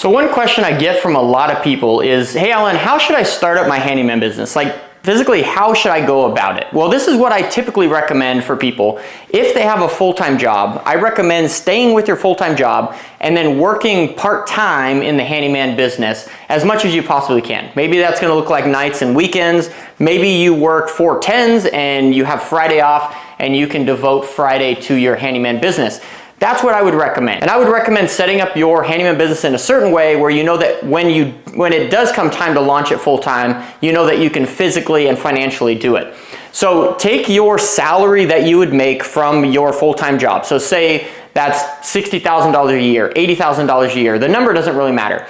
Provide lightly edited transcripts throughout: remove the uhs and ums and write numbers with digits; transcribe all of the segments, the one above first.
So one question I get from a lot of people is, hey Alan, how should I start up my handyman business? Like physically, how should I go about it? Well, this is what I typically recommend for people. If they have a full-time job, I recommend staying with your full-time job and then working part-time in the handyman business as much as you possibly can. Maybe that's gonna look like nights and weekends. Maybe you work 4/10s and you have Friday off and you can devote Friday to your handyman business. That's what I would recommend. And I would recommend setting up your handyman business in a certain way where you know that when it does come time to launch it full time, you know that you can physically and financially do it. So take your salary that you would make from your full-time job. So say that's $60,000 a year, $80,000 a year. The number doesn't really matter.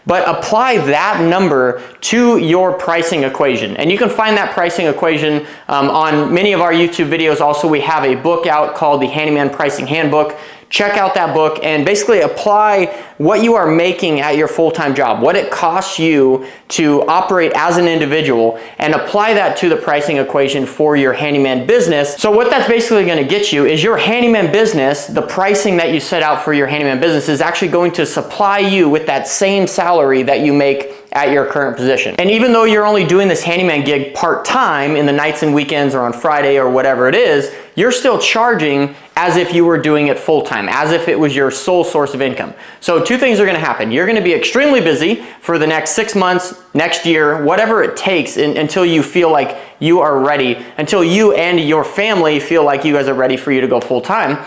But apply that number to your pricing equation. And you can find that pricing equation on many of our YouTube videos. Also, we have a book out called the Handyman Pricing Handbook. Check out that book and basically apply what you are making at your full-time job, what it costs you to operate as an individual, and apply that to the pricing equation for your handyman business. So what that's basically going to get you is your handyman business, the pricing that you set out for your handyman business is actually going to supply you with that same salary that you make at your current position. And even though you're only doing this handyman gig part-time in the nights and weekends or on Friday or whatever it is, you're still charging as if you were doing it full-time, as if it was your sole source of income. So two things are gonna happen. You're gonna be extremely busy for the next 6 months, next year, whatever it takes until you feel like you are ready, until you and your family feel like you guys are ready for you to go full-time.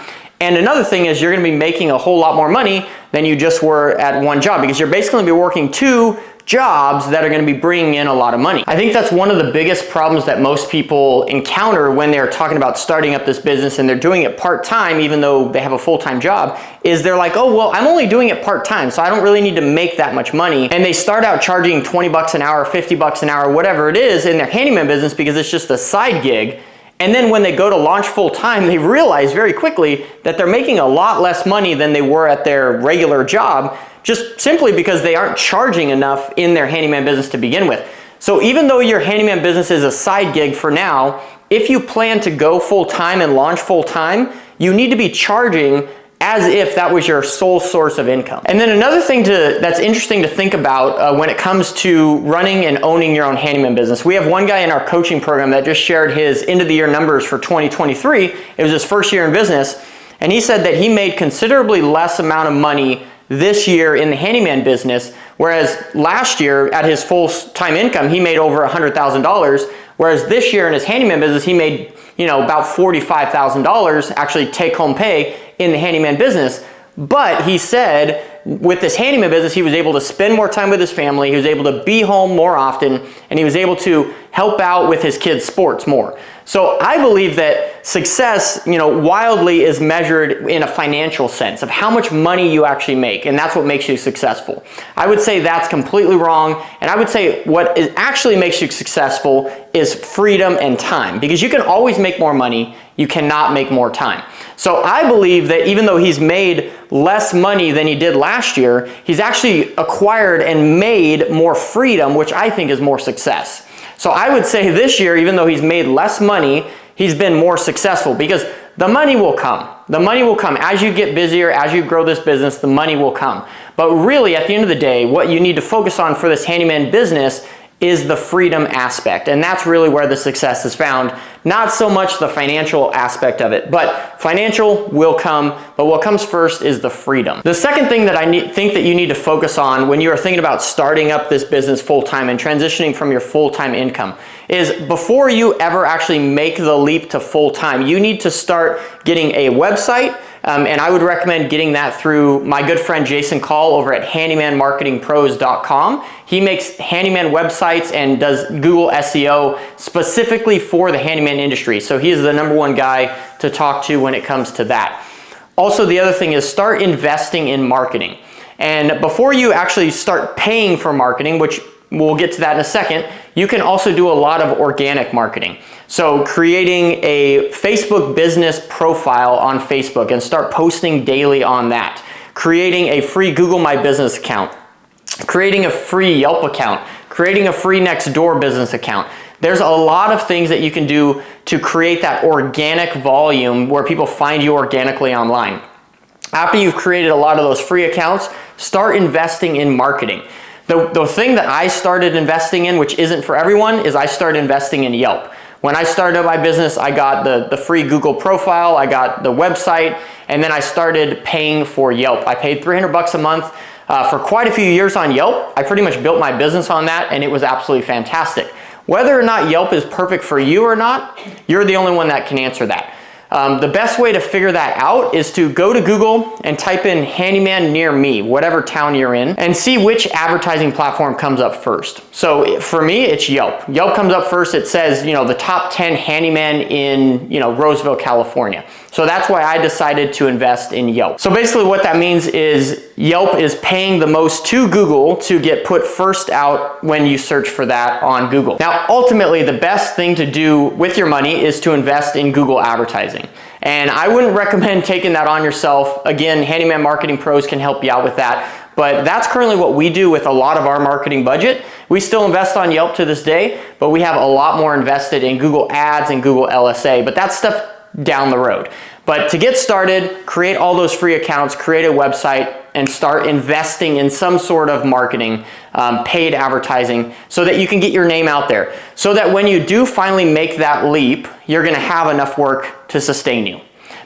And another thing is you're gonna be making a whole lot more money than you just were at one job, because you're basically gonna be working two jobs that are going to be bringing in a lot of money. I think that's one of the biggest problems that most people encounter when they're talking about starting up this business and they're doing it part-time even though they have a full-time job, is they're like, oh, well, I'm only doing it part-time, so I don't really need to make that much money. And they start out charging 20 bucks an hour, 50 bucks an hour, whatever it is in their handyman business because it's just a side gig. And then when they go to launch full-time, they realize very quickly that they're making a lot less money than they were at their regular job, just simply because they aren't charging enough in their handyman business to begin with. So even though your handyman business is a side gig for now, if you plan to go full-time and launch full-time, you need to be charging as if that was your sole source of income. And then another thing that's interesting to think about when it comes to running and owning your own handyman business. We have one guy in our coaching program that just shared his end of the year numbers for 2023. It was his first year in business. And he said that he made considerably less amount of money this year in the handyman business, whereas last year at his full-time income, he made over $100,000. Whereas this year in his handyman business, he made, about $45,000 actually take-home pay in the handyman business. But he said with this handyman business, he was able to spend more time with his family, he was able to be home more often, and he was able to help out with his kids' sports more. So I believe that success, wildly is measured in a financial sense of how much money you actually make, and that's what makes you successful. I would say that's completely wrong, and I would say what actually makes you successful is freedom and time, because you can always make more money, you cannot make more time. So I believe that even though he's made less money than he did last year, he's actually acquired and made more freedom, which I think is more success. So I would say this year, even though he's made less money, he's been more successful because the money will come. The money will come. As you get busier, as you grow this business, the money will come. But really, at the end of the day, what you need to focus on for this handyman business is the freedom aspect. And that's really where the success is found. Not so much the financial aspect of it, but financial will come, but what comes first is the freedom. The second thing that I think that you need to focus on when you are thinking about starting up this business full-time and transitioning from your full-time income is before you ever actually make the leap to full-time, you need to start getting a website. And I would recommend getting that through my good friend Jason Call over at handymanmarketingpros.com. He makes handyman websites and does Google SEO specifically for the handyman industry. So he is the #1 guy to talk to when it comes to that. Also, the other thing is start investing in marketing. And before you actually start paying for marketing, which we'll get to that in a second, you can also do a lot of organic marketing. So creating a Facebook business profile on Facebook and start posting daily on that. Creating a free Google My Business account. Creating a free Yelp account. Creating a free Nextdoor business account. There's a lot of things that you can do to create that organic volume where people find you organically online. After you've created a lot of those free accounts, start investing in marketing. The thing that I started investing in, which isn't for everyone, is I started investing in Yelp. When I started my business, I got the free Google profile, I got the website, and then I started paying for Yelp. I paid $300 a month for quite a few years on Yelp. I pretty much built my business on that, and it was absolutely fantastic. Whether or not Yelp is perfect for you or not, you're the only one that can answer that. The best way to figure that out is to go to Google and type in handyman near me, whatever town you're in, and see which advertising platform comes up first. So for me, it's Yelp. Yelp comes up first. It says, the top 10 handyman in, Roseville, California. So that's why I decided to invest in Yelp. So basically what that means is Yelp is paying the most to Google to get put first out when you search for that on Google. Now, ultimately, the best thing to do with your money is to invest in Google advertising. And I wouldn't recommend taking that on yourself. Again, Handyman Marketing Pros can help you out with that. But that's currently what we do with a lot of our marketing budget. We still invest on Yelp to this day, but we have a lot more invested in Google Ads and Google LSA. But that's stuff down the road. But to get started, create all those free accounts, create a website, and start investing in some sort of marketing, paid advertising, so that you can get your name out there. So that when you do finally make that leap, you're gonna have enough work to sustain you.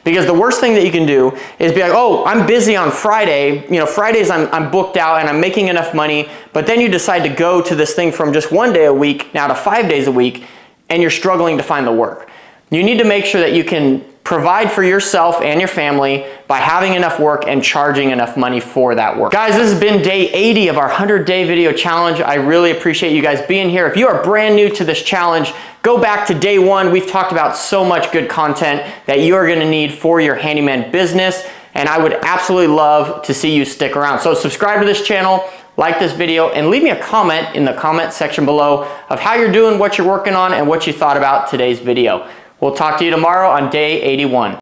Because the worst thing that you can do is be like, oh, I'm busy on Friday. Fridays I'm booked out and I'm making enough money, but then you decide to go to this thing from just 1 day a week now to 5 days a week, and you're struggling to find the work. You need to make sure that you can provide for yourself and your family by having enough work and charging enough money for that work. Guys, this has been day 80 of our 100-day video challenge. I really appreciate you guys being here. If you are brand new to this challenge, go back to day 1. We've talked about so much good content that you are gonna need for your handyman business, and I would absolutely love to see you stick around. So subscribe to this channel, like this video, and leave me a comment in the comment section below of how you're doing, what you're working on, and what you thought about today's video. We'll talk to you tomorrow on day 81.